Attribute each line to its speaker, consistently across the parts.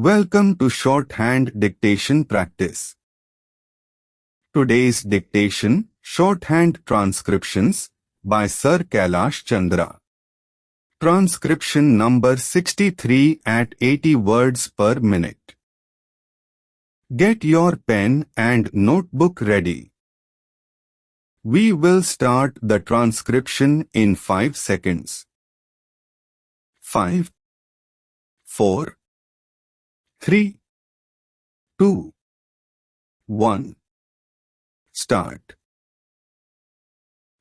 Speaker 1: Welcome to Shorthand Dictation Practice. Today's dictation, Shorthand Transcriptions, by Sir Kailash Chandra. Transcription number 63 at 80 words per minute. Get your pen and notebook ready. We will start the transcription in 5 seconds. 5, 4, 3, 2, 1. Start.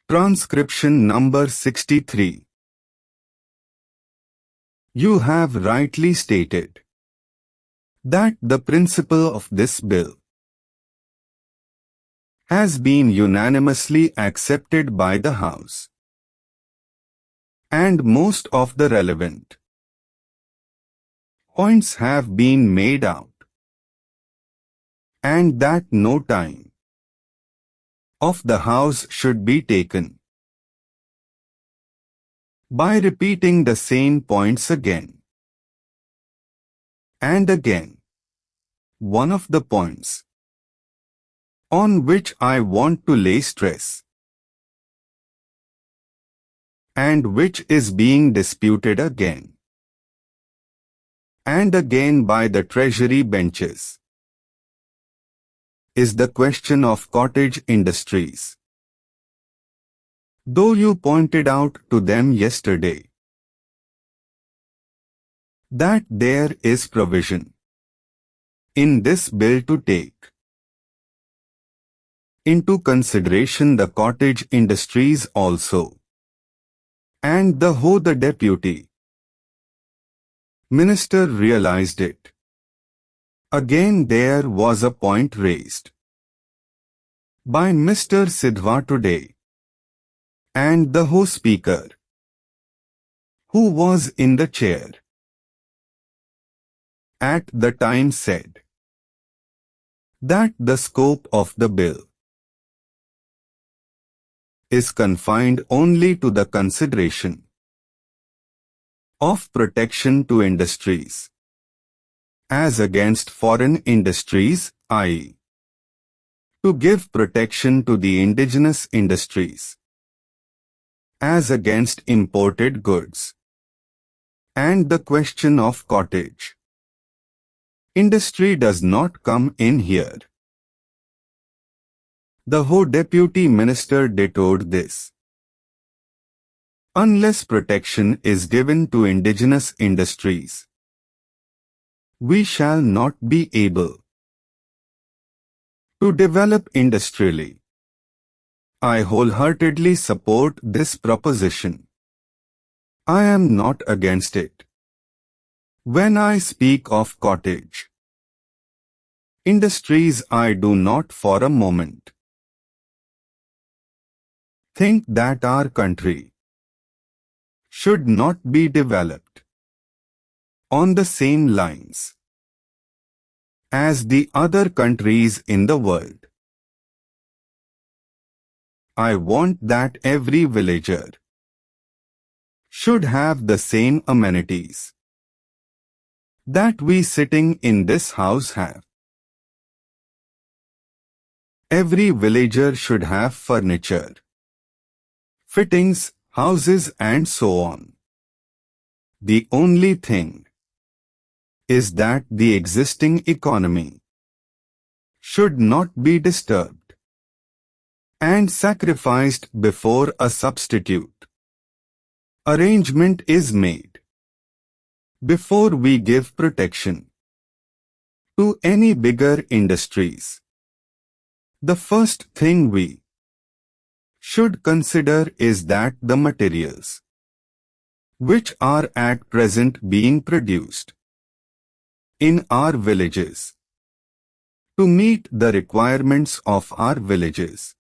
Speaker 1: Transcription number 63. You have rightly stated that the principle of this bill has been unanimously accepted by the House, and most of the relevant points have been made out, and that no time of the House should be taken by repeating the same points again and again. One of the points on which I want to lay stress, and which is being disputed again and again by the Treasury benches, is the question of cottage industries. Though you pointed out to them yesterday that there is provision in this bill to take into consideration the cottage industries also, and the Deputy Minister realized it. Again there was a point raised by Mr. Sidhwa today, and the Speaker, who was in the chair at the time, said that the scope of the bill is confined only to the consideration of protection to industries as against foreign industries, i.e., to give protection to the indigenous industries as against imported goods, and the question of cottage industry does not come in here. The Deputy Minister detoured this. Unless protection is given to indigenous industries, we shall not be able to develop industrially. I wholeheartedly support this proposition. I am not against it. When I speak of cottage industries, I do not for a moment think that our country should not be developed on the same lines as the other countries in the world. I want that every villager should have the same amenities that we sitting in this house have. Every villager should have furniture, fittings, houses and so on. The only thing is that the existing economy should not be disturbed and sacrificed before a substitute arrangement is made. Before we give protection to any bigger industries, the first thing we should consider is that the materials which are at present being produced in our villages to meet the requirements of our villages,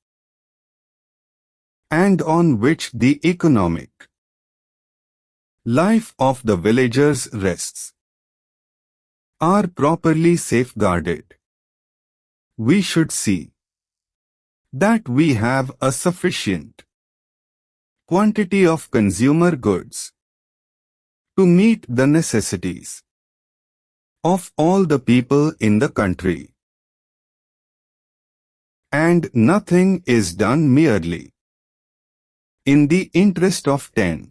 Speaker 1: and on which the economic life of the villagers rests, are properly safeguarded. We should see that we have a sufficient quantity of consumer goods to meet the necessities of all the people in the country. And nothing is done merely in the interest of 10%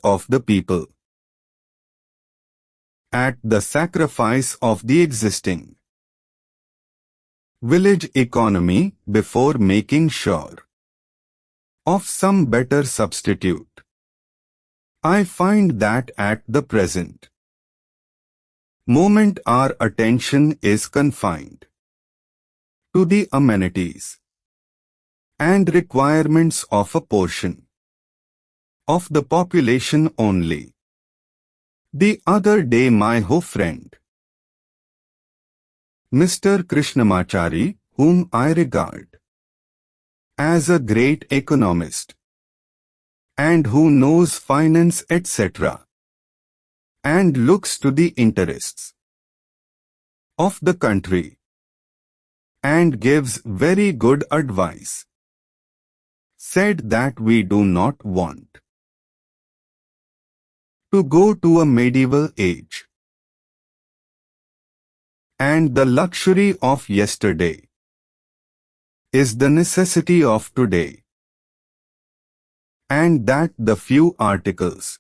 Speaker 1: of the people, at the sacrifice of the existing village economy before making sure of some better substitute. I find that at the present moment our attention is confined to the amenities and requirements of a portion of the population only. The other day my friend, Mr. Krishnamachari, whom I regard as a great economist and who knows finance etc., and looks to the interests of the country and gives very good advice, said that we do not want to go to a medieval age, and the luxury of yesterday is the necessity of today, and that the few articles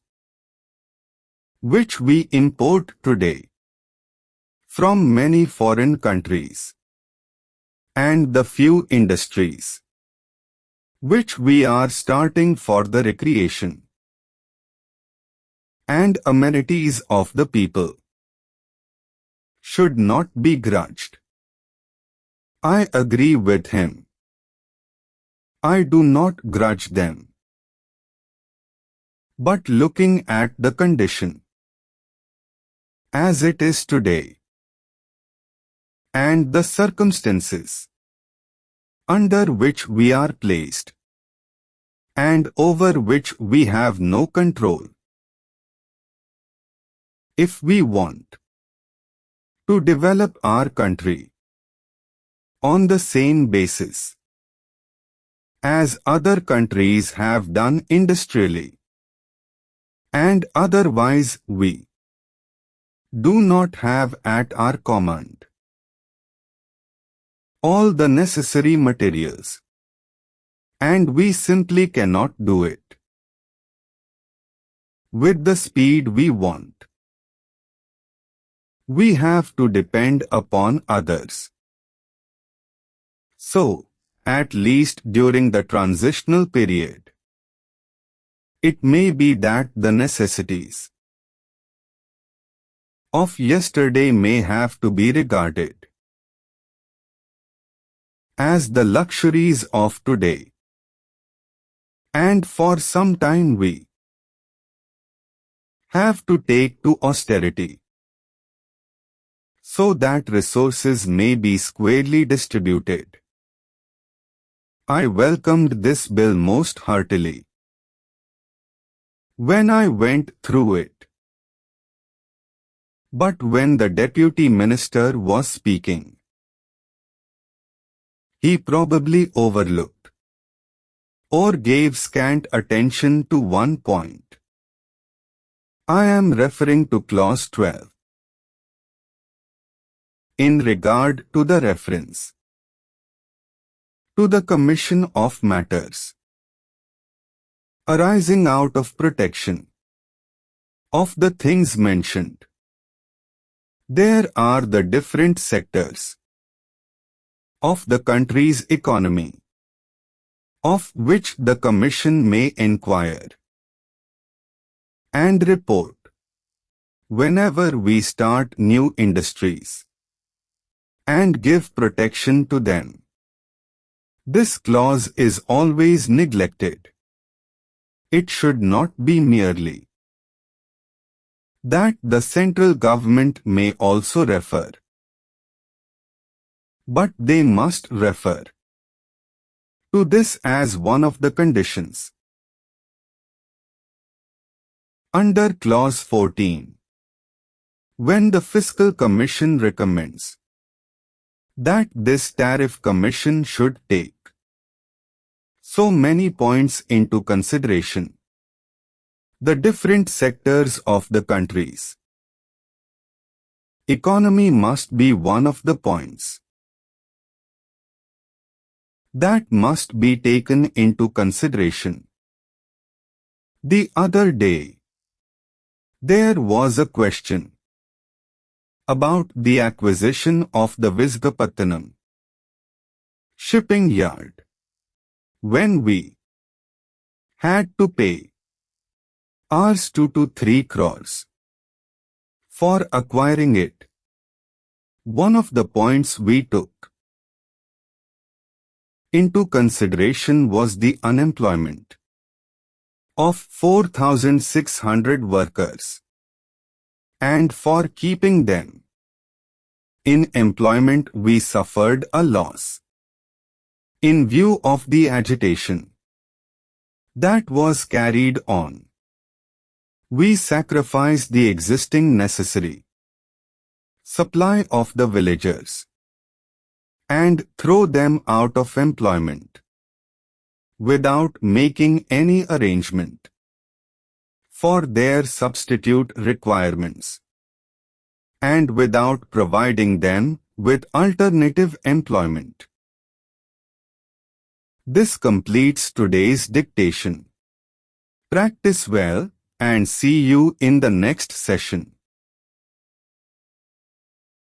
Speaker 1: which we import today from many foreign countries and the few industries which we are starting for the recreation and amenities of the people should not be grudged. I agree with him. I do not grudge them. But looking at the condition as it is today, and the circumstances under which we are placed, and over which we have no control, if we want to develop our country on the same basis as other countries have done industrially, and otherwise we do not have at our command all the necessary materials, and we simply cannot do it with the speed we want. We have to depend upon others. So, at least during the transitional period, it may be that the necessities of yesterday may have to be regarded as the luxuries of today, and for some time we have to take to austerity, so that resources may be squarely distributed. I welcomed this bill most heartily when I went through it. But when the Deputy Minister was speaking, he probably overlooked or gave scant attention to one point. I am referring to Clause 12. In regard to the reference to the commission of matters arising out of protection of the things mentioned, there are the different sectors of the country's economy of which the Commission may inquire and report whenever we start new industries and give protection to them. This clause is always neglected. It should not be merely that the central government may also refer, but they must refer to this as one of the conditions. Under Clause 14, when the Fiscal Commission recommends that this tariff commission should take so many points into consideration, the different sectors of the country's Economy must be one of the points that must be taken into consideration. The other day, there was a question about the acquisition of the Visakhapatnam shipping yard, when we had to pay Rs 2 to 3 crores for acquiring it. One of the points we took into consideration was the unemployment of 4,600 workers, and for keeping them in employment we suffered a loss. In view of the agitation that was carried on, we sacrificed the existing necessary supply of the villagers and throw them out of employment without making any arrangement for their substitute requirements and without providing them with alternative employment. This completes today's dictation. Practice well and see you in the next session.